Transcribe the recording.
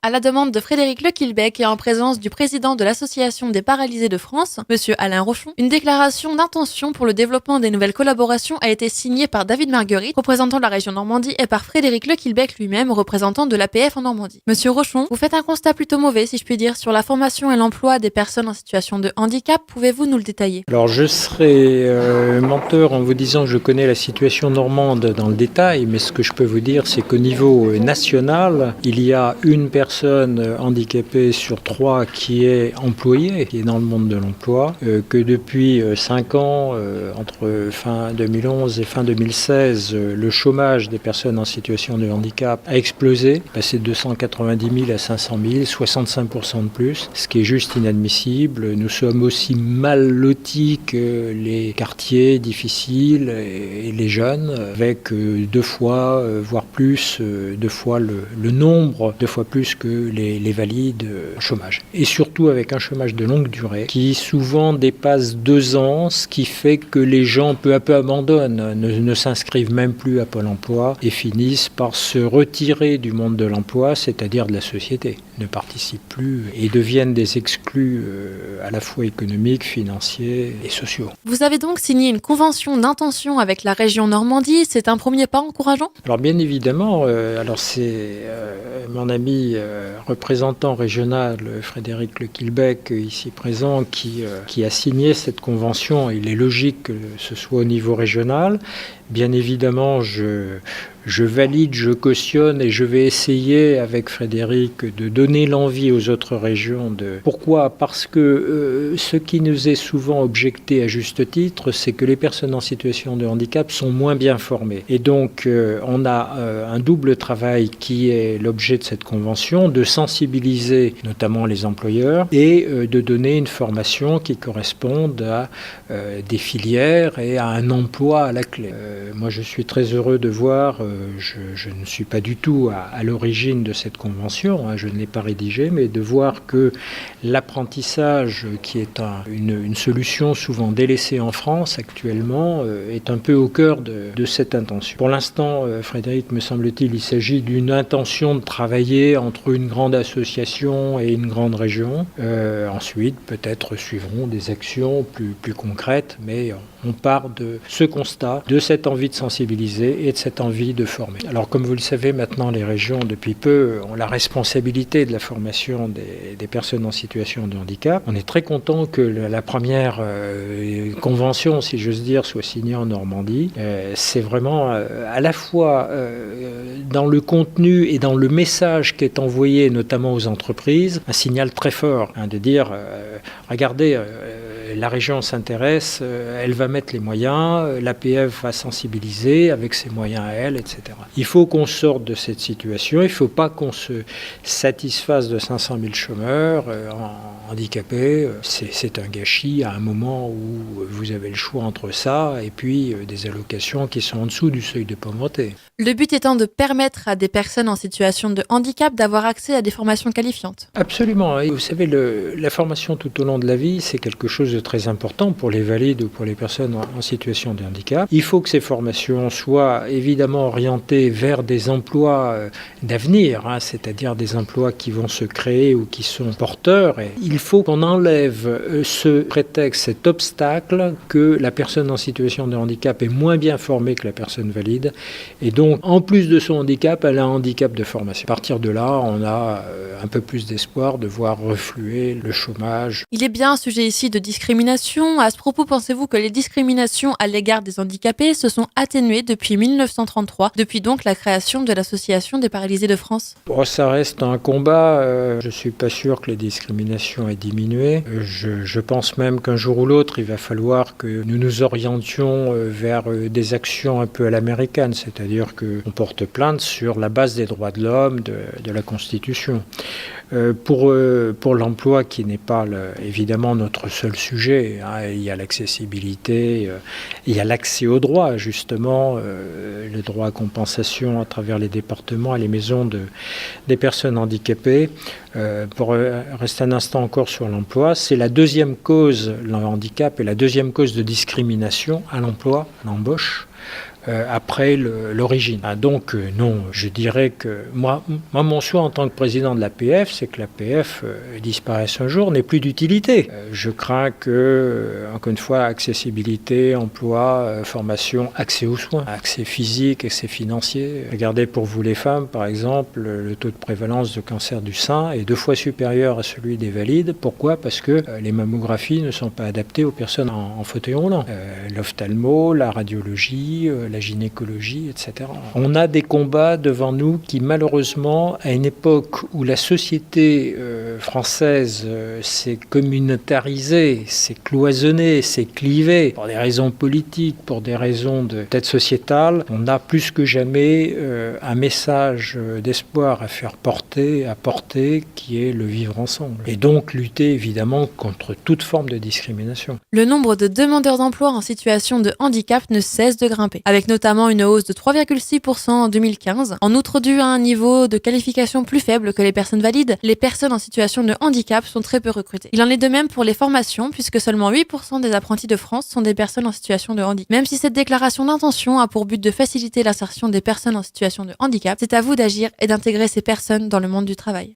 À la demande de Frédéric Lequilbec et en présence du président de l'Association des paralysés de France, Monsieur Alain Rochon, une déclaration d'intention pour le développement des nouvelles collaborations a été signée par David Marguerite, représentant de la région Normandie, et par Frédéric Lequilbec lui-même, représentant de l'APF en Normandie. Monsieur Rochon, vous faites un constat plutôt mauvais, si je puis dire, sur la formation et l'emploi des personnes en situation de handicap. Pouvez-vous nous le détailler? Alors je serai menteur en vous disant que je connais la situation normande dans le détail, mais ce que je peux vous dire, c'est qu'au niveau national, il y a une personne handicapée sur 3 qui est employée, qui est dans le monde de l'emploi, que depuis 5 ans, entre fin 2011 et fin 2016, le chômage des personnes en situation de handicap a explosé, passé de 290 000 à 500 000, 65% de plus, ce qui est juste inadmissible. Nous sommes aussi mal lotis que les quartiers difficiles et les jeunes, avec 2 fois, voire plus, 2 fois le nombre, 2 fois plus que les valides chômage. Et surtout avec un chômage de longue durée qui souvent dépasse 2 ans, ce qui fait que les gens peu à peu abandonnent, ne s'inscrivent même plus à Pôle emploi et finissent par se retirer du monde de l'emploi, c'est-à-dire de la société, ne participent plus et deviennent des exclus à la fois économiques, financiers et sociaux. Vous avez donc signé une convention d'intention avec la région Normandie, c'est un premier pas encourageant? Alors bien évidemment, c'est mon ami représentant régional Frédéric Lequilbec, ici présent, qui a signé cette convention. Il est logique que ce soit au niveau régional. Bien évidemment, je valide, je cautionne et je vais essayer avec Frédéric de donner l'envie aux autres régions. Pourquoi ? Parce que ce qui nous est souvent objecté à juste titre, c'est que les personnes en situation de handicap sont moins bien formées. Et donc, on a un double travail qui est l'objet de cette convention, de sensibiliser notamment les employeurs et de donner une formation qui corresponde à des filières et à un emploi à la clé. Moi, je suis très heureux de voir, je ne suis pas du tout à l'origine de cette convention, je ne l'ai pas rédigée, mais de voir que l'apprentissage, qui est une solution souvent délaissée en France actuellement, est un peu au cœur de cette intention. Pour l'instant, Frédéric, me semble-t-il, il s'agit d'une intention de travailler entre une grande association et une grande région. Ensuite, peut-être suivront des actions plus concrètes, mais on part de ce constat, de cette envie de sensibiliser et de cette envie de former. Alors comme vous le savez, maintenant les régions depuis peu ont la responsabilité de la formation des personnes en situation de handicap. On est très content que la première convention, si j'ose dire, soit signée en Normandie. C'est vraiment à la fois dans le contenu et dans le message qui est envoyé notamment aux entreprises, un signal très fort, de dire regardez, la région s'intéresse, elle va mettre les moyens, l'APF va sensibiliser avec ses moyens à elle, etc. Il faut qu'on sorte de cette situation, il ne faut pas qu'on se satisfasse de 500 000 chômeurs handicapés. C'est un gâchis à un moment où vous avez le choix entre ça et puis des allocations qui sont en dessous du seuil de pauvreté. Le but étant de permettre à des personnes en situation de handicap d'avoir accès à des formations qualifiantes. Absolument. Et vous savez, la formation tout au long de la vie, c'est quelque chose de très important pour les valides ou pour les personnes en situation de handicap. Il faut que ces formations soient évidemment orientées vers des emplois d'avenir, c'est-à-dire des emplois qui vont se créer ou qui sont porteurs. Et il faut qu'on enlève ce prétexte, cet obstacle que la personne en situation de handicap est moins bien formée que la personne valide. Et donc, en plus de son handicap, elle a un handicap de formation. À partir de là, on a un peu plus d'espoir de voir refluer le chômage. Il est bien un sujet ici de discrimination. À ce propos, pensez-vous que les discriminations à l'égard des handicapés se sont atténuées depuis 1933, depuis donc la création de l'Association des paralysés de France? Ça reste un combat. Je ne suis pas sûr que les discriminations aient diminué. Je pense même qu'un jour ou l'autre, il va falloir que nous nous orientions vers des actions un peu à l'américaine, c'est-à-dire qu'on porte plainte sur la base des droits de l'homme, de la Constitution. Pour l'emploi, qui n'est pas évidemment notre seul sujet, il y a l'accessibilité, il y a l'accès au droit, justement, le droit à compensation à travers les départements et les maisons des personnes handicapées. Pour rester un instant encore sur l'emploi, c'est la deuxième cause, le handicap est la deuxième cause de discrimination à l'emploi, à l'embauche. après l'origine. Donc non, je dirais que moi, mon souhait en tant que président de l'APF, c'est que l'APF disparaisse un jour, n'ait plus d'utilité. Je crains que, encore une fois, accessibilité, emploi, formation, accès aux soins, accès physique, accès financier. Regardez pour vous les femmes, par exemple, le taux de prévalence de cancer du sein est 2 fois supérieur à celui des valides. Pourquoi ? Parce que les mammographies ne sont pas adaptées aux personnes en fauteuil roulant. L'ophtalmo, la radiologie, la gynécologie, etc. On a des combats devant nous qui, malheureusement, à une époque où la société française s'est communautarisée, s'est cloisonnée, s'est clivée, pour des raisons politiques, pour des raisons peut-être sociétales, on a plus que jamais un message d'espoir à faire porter, qui est le vivre ensemble. Et donc lutter évidemment contre toute forme de discrimination. Le nombre de demandeurs d'emploi en situation de handicap ne cesse de grimper, avec notamment une hausse de 3,6% en 2015. En outre, dû à un niveau de qualification plus faible que les personnes valides, les personnes en situation de handicap sont très peu recrutées. Il en est de même pour les formations, puisque seulement 8% des apprentis de France sont des personnes en situation de handicap. Même si cette déclaration d'intention a pour but de faciliter l'insertion des personnes en situation de handicap, c'est à vous d'agir et d'intégrer ces personnes dans le monde du travail.